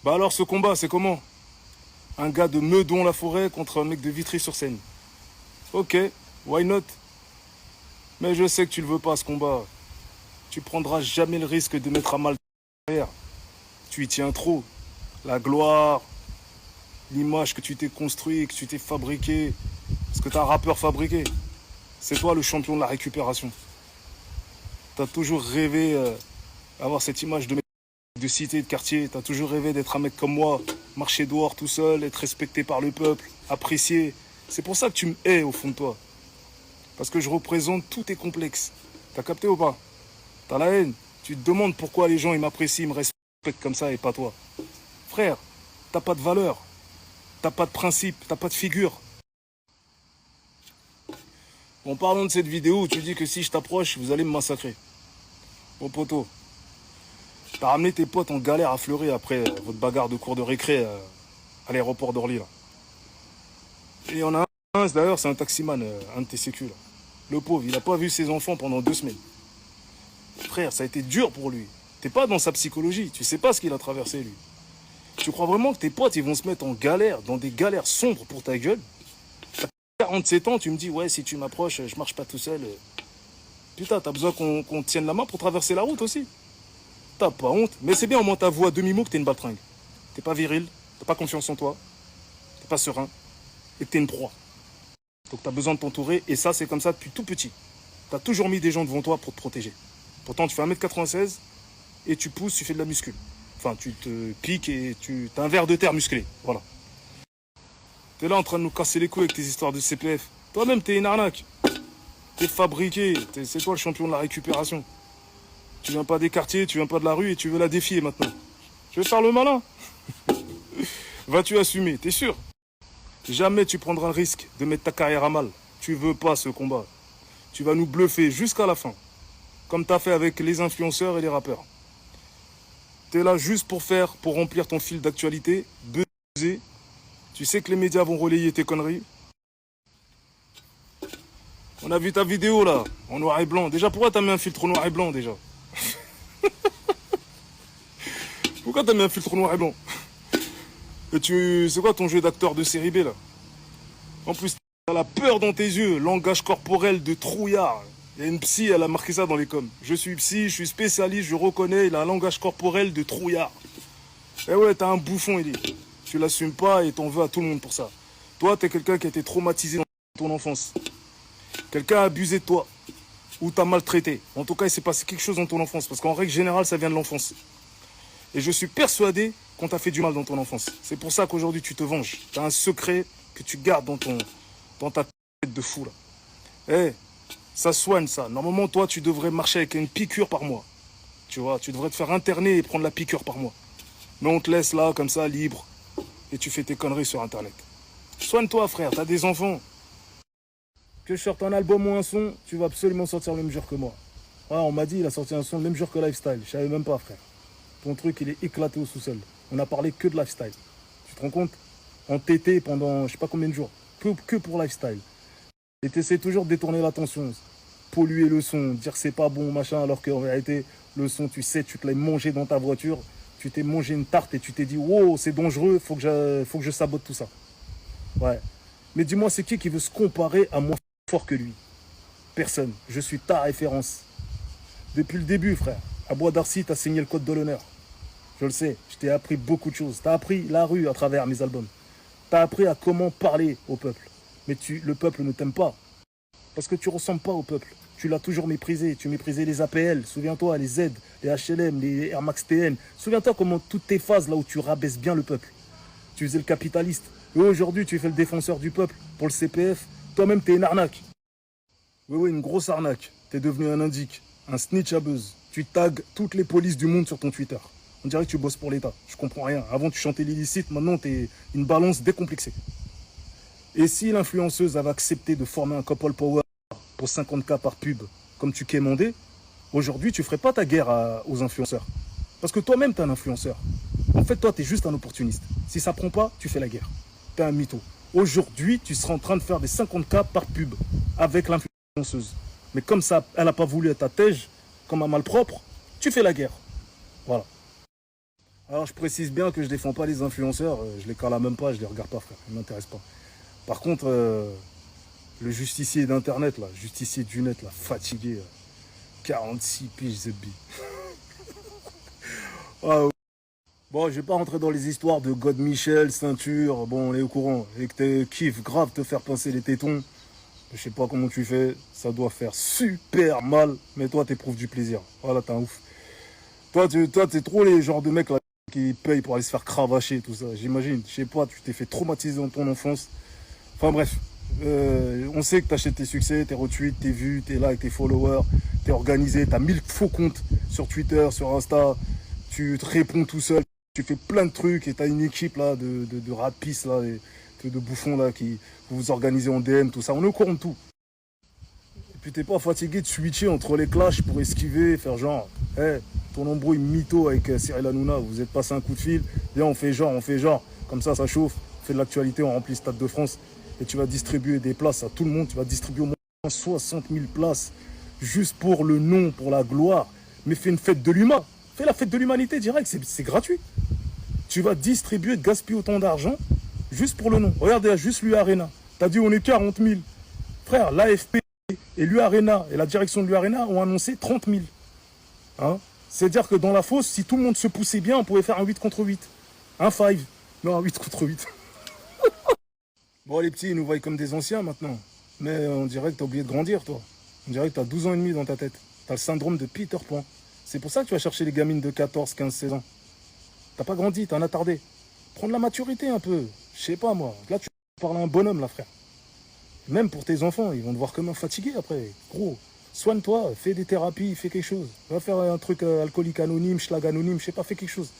Bah alors ce combat, c'est comment? Un gars de Meudon-la-Forêt contre un mec de Vitry-sur-Seine. Ok, why not? Mais je sais que tu le veux pas ce combat. Tu prendras jamais le risque de mettre à mal ta carrière. Tu y tiens trop. La gloire, l'image que tu t'es construit, que tu t'es fabriqué. Parce que t'es un rappeur fabriqué. C'est toi le champion de la récupération. T'as toujours rêvé d'avoir cette image de mec de cité, de quartier. T'as toujours rêvé d'être un mec comme moi, marcher dehors tout seul, être respecté par le peuple, apprécié. C'est pour ça que tu me hais au fond de toi. Parce que je représente tous tes complexes. T'as capté ou pas? T'as la haine. Tu te demandes pourquoi les gens ils m'apprécient, ils me respectent comme ça et pas toi. Frère, t'as pas de valeur. T'as pas de principe, t'as pas de figure. En parlant de cette vidéo, tu dis que si je t'approche, vous allez me massacrer. Bon poteau, t'as ramené tes potes en galère à Fleury après votre bagarre de cours de récré à l'aéroport d'Orly là. Et il y en a un, d'ailleurs c'est un taximan, un de tes sécus là. Le pauvre, il a pas vu ses enfants pendant 2 semaines. Frère, ça a été dur pour lui. T'es pas dans sa psychologie, tu sais pas ce qu'il a traversé lui. Tu crois vraiment que tes potes ils vont se mettre en galère, dans des galères sombres pour ta gueule? T'as 47 ans, tu me dis ouais si tu m'approches, je marche pas tout seul. Putain, t'as besoin qu'on te tienne la main pour traverser la route aussi. T'as pas honte, mais c'est bien au moins t'avoues à demi-mot que t'es une baltringue. T'es pas viril, t'as pas confiance en toi, t'es pas serein, et que t'es une proie. Donc t'as besoin de t'entourer, et ça c'est comme ça depuis tout petit. T'as toujours mis des gens devant toi pour te protéger. Pourtant tu fais 1m96 et tu pousses, tu fais de la muscule. Enfin tu te piques et t'as un ver de terre musclé, voilà. T'es là en train de nous casser les couilles avec tes histoires de CPF. Toi-même t'es une arnaque. T'es fabriqué, c'est toi le champion de la récupération. Tu viens pas des quartiers, tu viens pas de la rue et tu veux la défier maintenant. Tu veux faire le malin? Vas-tu assumer? T'es sûr? Jamais tu prendras le risque de mettre ta carrière à mal. Tu veux pas ce combat. Tu vas nous bluffer jusqu'à la fin. Comme t'as fait avec les influenceurs et les rappeurs. T'es là juste pour remplir ton fil d'actualité, buzzer. Tu sais que les médias vont relayer tes conneries. On a vu ta vidéo là, en noir et blanc. Déjà, pourquoi t'as mis un filtre noir et blanc déjà? Pourquoi t'as mis un filtre noir et blanc? Et c'est quoi ton jeu d'acteur de série B là? En plus, t'as la peur dans tes yeux, langage corporel de trouillard. Il y a une psy, elle a marqué ça dans les coms. Je suis psy, je suis spécialiste, je reconnais, il a un langage corporel de trouillard. Eh ouais, t'as un bouffon, il dit. Tu l'assumes pas et t'en veux à tout le monde pour ça. Toi, t'es quelqu'un qui a été traumatisé dans ton enfance. Quelqu'un a abusé de toi. Ou t'a maltraité. En tout cas, il s'est passé quelque chose dans ton enfance. Parce qu'en règle générale, ça vient de l'enfance. Et je suis persuadé qu'on t'a fait du mal dans ton enfance. C'est pour ça qu'aujourd'hui, tu te venges. T'as un secret que tu gardes dans ta tête de fou, là. Eh, ça soigne, ça. Normalement, toi, tu devrais marcher avec une piqûre par mois. Tu vois, tu devrais te faire interner et prendre la piqûre par mois. Mais on te laisse là, comme ça, libre. Et tu fais tes conneries sur Internet. Soigne-toi, frère. T'as des enfants. Que je sorte un album ou un son, tu vas absolument sortir le même jour que moi. Ah, on m'a dit, il a sorti un son le même jour que Lifestyle. Je savais même pas, frère. Ton truc, il est éclaté au sous-sol. On a parlé que de Lifestyle. Tu te rends compte? En TT pendant je sais pas combien de jours. Que pour Lifestyle. Et t'essaies toujours de détourner l'attention. Polluer le son, dire que c'est pas bon, machin, alors qu'en réalité, le son, tu sais, tu te l'as mangé dans ta voiture. Tu t'es mangé une tarte et tu t'es dit, wow, c'est dangereux, faut que je sabote tout ça. Ouais. Mais dis-moi, c'est qui veut se comparer à moi fort que lui? Personne. Je suis ta référence. Depuis le début, frère. À Bois d'Arcy, t'as signé le code de l'honneur. Je le sais, je t'ai appris beaucoup de choses. T'as appris la rue à travers mes albums. T'as appris à comment parler au peuple. Mais le peuple ne t'aime pas. Parce que tu ressembles pas au peuple. Tu l'as toujours méprisé. Tu méprisais les APL. Souviens-toi, les Z, les HLM, les Air Max TN. Souviens-toi comment toutes tes phases là où tu rabaisses bien le peuple. Tu faisais le capitaliste. Et aujourd'hui, tu fais le défenseur du peuple pour le CPF. Toi-même, t'es une arnaque. Oui, une grosse arnaque. T'es devenu un indique, un snitch à buzz. Tu tags toutes les polices du monde sur ton Twitter. On dirait que tu bosses pour l'État. Je comprends rien. Avant, tu chantais l'illicite. Maintenant, t'es une balance décomplexée. Et si l'influenceuse avait accepté de former un couple power pour 50K par pub, comme tu quémandais, aujourd'hui, tu ferais pas ta guerre aux influenceurs. Parce que toi-même, t'es un influenceur. En fait, toi, t'es juste un opportuniste. Si ça prend pas, tu fais la guerre. T'es un mytho. Aujourd'hui, tu seras en train de faire des 50K par pub avec l'influenceuse. Mais comme ça, elle n'a pas voulu être à tège, comme un malpropre, tu fais la guerre. Voilà. Alors je précise bien que je défends pas les influenceurs, je les cala même pas, je les regarde pas frère, ils m'intéressent pas. Par contre, le justicier d'internet là, justicier du net là, fatigué, 46 piges The Bee. Ah, ouais. Bon, je vais pas rentrer dans les histoires de God Michel, ceinture, bon on est au courant, et que tu kiffes grave te faire pincer les tétons. Je sais pas comment tu fais, ça doit faire super mal, mais toi t'éprouves du plaisir. Voilà, t'es un ouf. Toi, t'es trop les genres de mecs là qui payent pour aller se faire cravacher, tout ça. J'imagine, je sais pas, tu t'es fait traumatiser dans ton enfance. Enfin bref, on sait que t'achètes tes succès, tes retweets, tes vues, tes likes, tes followers, t'es organisé, t'as 1000 faux comptes sur Twitter, sur Insta, tu te réponds tout seul, tu fais plein de trucs et t'as une équipe là de rapisses là, de bouffons là qui vous organisez en DM, tout ça. On est au courant de tout. Et puis t'es pas fatigué de switcher entre les clashs pour esquiver, faire genre, hey, ton embrouille mytho avec Cyril Hanouna, vous êtes passé un coup de fil, viens on fait genre, comme ça chauffe, on fait de l'actualité, on remplit le Stade de France et tu vas distribuer des places à tout le monde, tu vas distribuer au moins 60 000 places juste pour le nom, pour la gloire, mais fais une fête de l'humain, fais la fête de l'humanité direct, c'est gratuit. Tu vas distribuer, gaspiller autant d'argent juste pour le nom. Regarde, il y a juste l'U-Arena. T'as dit on est 40 000. Frère, l'AFP et l'U-Arena et la direction de l'U-Arena ont annoncé 30 000. Hein? C'est-à-dire que dans la fosse, si tout le monde se poussait bien, on pouvait faire un 8 contre 8. Un 5. Non, un 8 contre 8. Bon, les petits, ils nous voient comme des anciens maintenant. Mais on dirait que t'as oublié de grandir, toi. On dirait que t'as 12 ans et demi dans ta tête. T'as le syndrome de Peter Pan. C'est pour ça que tu vas chercher les gamines de 14, 15, 16 ans. T'as pas grandi, t'en as tardé. Prends de la maturité un peu. Je sais pas, moi. Là, tu parles à un bonhomme, là, frère. Même pour tes enfants, ils vont te voir comme un fatigué après. Gros, soigne-toi, fais des thérapies, fais quelque chose. Va faire un truc alcoolique anonyme, schlag anonyme, je sais pas, fais quelque chose.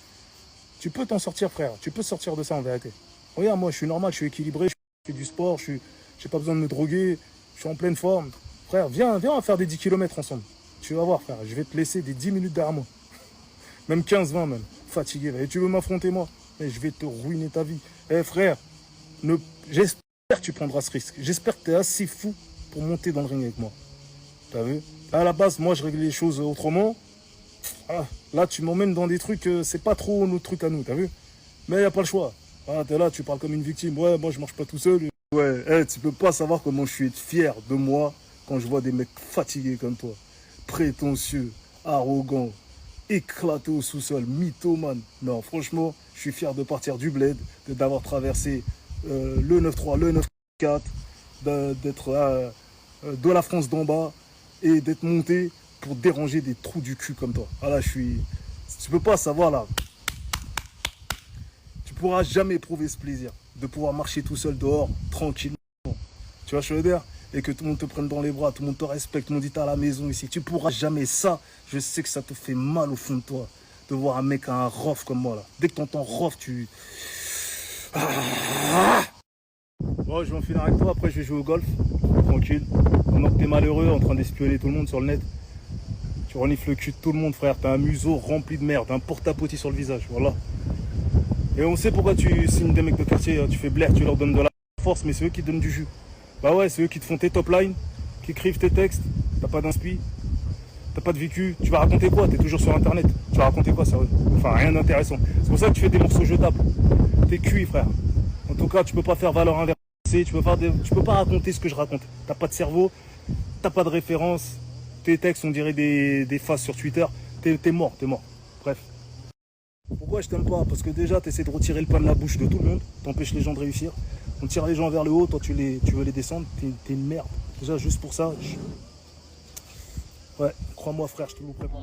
Tu peux t'en sortir, frère. Tu peux sortir de ça, en vérité. Regarde, moi, je suis normal, je suis équilibré, je fais du sport, j'ai pas besoin de me droguer, je suis en pleine forme. Frère, viens, on va faire des 10 km ensemble. Tu vas voir, frère, je vais te laisser des 10 minutes derrière moi. Même 15, 20 même. Fatigué. Et tu veux m'affronter, moi? Mais je vais te ruiner ta vie. Eh, frère, j'espère que tu prendras ce risque. J'espère que tu es assez fou pour monter dans le ring avec moi. T'as vu? À la base, moi, je règle les choses autrement. Ah, là, tu m'emmènes dans des trucs, c'est pas trop notre truc à nous, t'as vu? Mais il n'y a pas le choix. Ah, t'es là, tu parles comme une victime. Ouais, moi, je marche pas tout seul. Ouais, hey, tu peux pas savoir comment je suis fier de moi quand je vois des mecs fatigués comme toi. Prétentieux, arrogants, éclatés au sous-sol, mythomane. Non, franchement, je suis fier de partir du bled, d'avoir traversé le 9-3, le 9-4, d'être de la France d'en bas et d'être monté pour déranger des trous du cul comme toi. Voilà, je suis... Tu peux pas savoir là. Tu pourras jamais éprouver ce plaisir de pouvoir marcher tout seul dehors, tranquillement. Tu vois ce que je veux dire? Et que tout le monde te prenne dans les bras, tout le monde te respecte, tout le monde dit t'es à la maison ici. Tu pourras jamais ça. Je sais que ça te fait mal au fond de toi de voir un mec à un rof comme moi là. Dès que t'entends rof, tu... Bon, je vais en finir avec toi, après je vais jouer au golf, tranquille. Pendant que t'es malheureux en train d'espionner tout le monde sur le net, tu renifles le cul de tout le monde, frère. T'as un museau rempli de merde, un porte-à-potis sur le visage, voilà. Et on sait pourquoi tu signes des mecs de quartier, tu fais blaire, tu leur donnes de la force, mais c'est eux qui te donnent du jus. Bah ouais, c'est eux qui te font tes top lines, qui écrivent tes textes, t'as pas d'inspi, t'as pas de vécu, tu vas raconter quoi? T'es toujours sur internet, tu vas raconter quoi, sérieux? Enfin, rien d'intéressant. C'est pour ça que tu fais des morceaux jetables. T'es cuit, frère. En tout cas, tu peux pas faire valeur inversée, tu peux pas raconter ce que je raconte. T'as pas de cerveau, t'as pas de référence, tes textes, on dirait des faces sur Twitter. T'es mort. Bref. Pourquoi je t'aime pas? Parce que déjà, tu essaies de retirer le pain de la bouche de tout le monde, t'empêches les gens de réussir. On tire les gens vers le haut, toi tu veux les descendre, t'es une merde. Déjà, juste pour ça, ouais, crois-moi frère, je te le prépare.